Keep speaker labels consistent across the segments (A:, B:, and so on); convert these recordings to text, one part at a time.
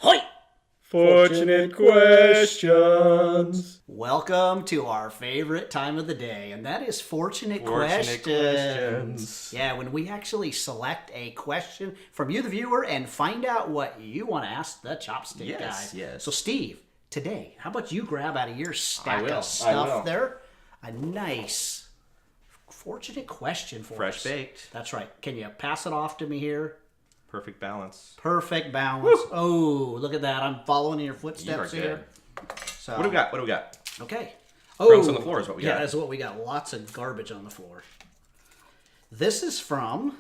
A: Hoi!
B: Fortunate questions.
A: Welcome to our favorite time of the day, and that is Fortunate Questions. Yeah, when we actually select a question from you, the viewer, and find out what you want to ask the chopstick guy.
B: Yes.
A: So, Steve, today, how about you grab out of your stack
B: will.
A: of stuff there a nice Fortunate question for us.
B: Fresh baked.
A: That's right. Can you pass it off to me here?
B: Perfect balance.
A: Perfect balance. Woo! Oh, look at that. I'm following in your footsteps here. So,
B: What do we got?
A: Okay.
B: Crumbs on the floor is what we got.
A: Yeah, that's what we got. Lots of garbage on the floor. This is from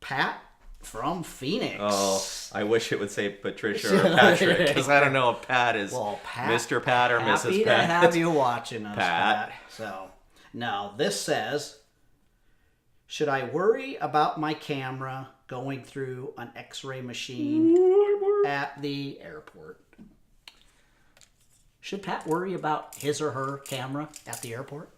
A: Pat from Phoenix.
B: Oh, I wish it would say Patricia or Patrick, because I don't know if Pat is Mr. Pat or Mrs. Pat.
A: Happy to have you watching us,
B: Pat.
A: So, now this says, should I worry about my camera going through an X-ray machine at the airport? Should Pat worry about his or her camera at the airport?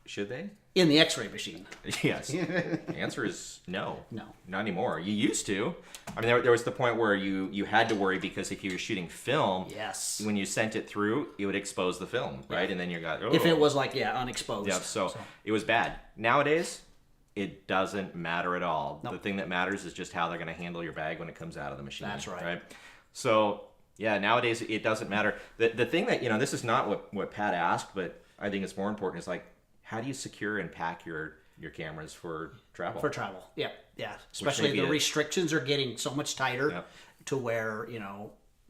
B: Should they?
A: In the X-ray machine.
B: Yes. The answer is no.
A: No.
B: Not anymore. You used to. I mean, there was the point where you had to worry because if you were shooting film,
A: Yes.
B: when you sent it through, it would expose the film, right?
A: Yeah.
B: And then you got,
A: If it was like, unexposed.
B: Yeah, so it was bad. Nowadays, it doesn't matter at all.
A: Nope.
B: The thing that matters is just how they're going to handle your bag when it comes out of the machine.
A: That's right.
B: So, yeah, nowadays it doesn't matter. The thing that, this is not what Pat asked, but I think it's more important is like, how do you secure and pack your cameras for travel?
A: For travel, yeah. Especially the restrictions are getting so much tighter to where,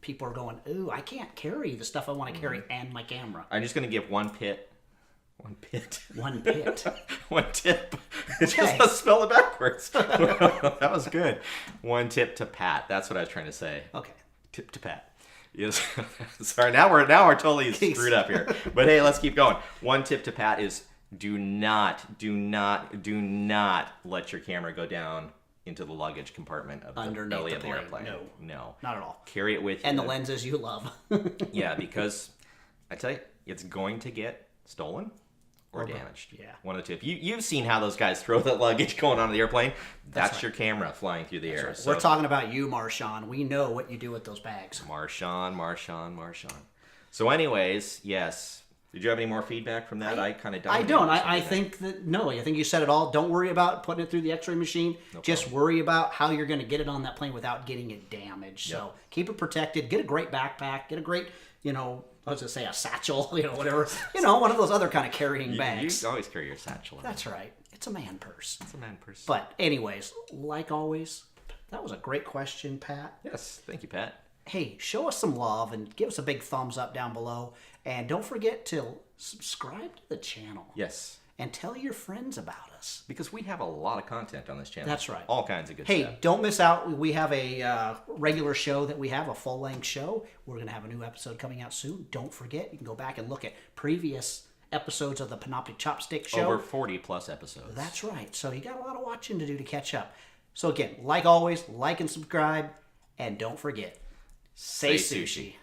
A: people are going, ooh, I can't carry the stuff I want to carry and my camera.
B: I'm just going to give one tip.
A: One pit.
B: One tip. Just spell it backwards. That was good. One tip to Pat. That's what I was trying to say.
A: Okay.
B: Tip to Pat. Yes. Sorry, now we're totally screwed up here. But hey, let's keep going. One tip to Pat is do not let your camera go down into the luggage compartment of the belly of the airplane. No.
A: Not at all.
B: Carry it with you.
A: And the lenses you love.
B: Yeah, because I tell you, it's going to get stolen or damaged.
A: Yeah.
B: One of the two. You've seen how those guys throw the luggage going onto the airplane. That's your camera flying through the air.
A: Right.
B: So,
A: we're talking about you, Marshawn. We know what you do with those bags.
B: Marshawn. So anyways, yes. Did you have any more feedback from that? I kind of
A: I don't. I think that, no, I think you said it all. Don't worry about putting it through the X-ray machine. Just worry about how you're going to get it on that plane without getting it damaged. Yep. So keep it protected. Get a great backpack. Get a great, I was going to say a satchel, whatever. One of those other kind of carrying bags.
B: You always carry your satchel.
A: That's right. It's a man purse.
B: It's a man purse.
A: But anyways, like always, that was a great question, Pat.
B: Yes. Thank you, Pat.
A: Hey, show us some love and give us a big thumbs up down below. And don't forget to subscribe to the channel.
B: Yes.
A: And tell your friends about us.
B: Because we have a lot of content on this channel.
A: That's right.
B: All kinds of good stuff.
A: Hey, don't miss out. We have a regular show that we have, a full-length show. We're going to have a new episode coming out soon. Don't forget, you can go back and look at previous episodes of the Panoptic Chopstick Show.
B: Over 40 plus episodes.
A: That's right. So you got a lot of watching to do to catch up. So again, like always, like and subscribe. And don't forget, say sushi.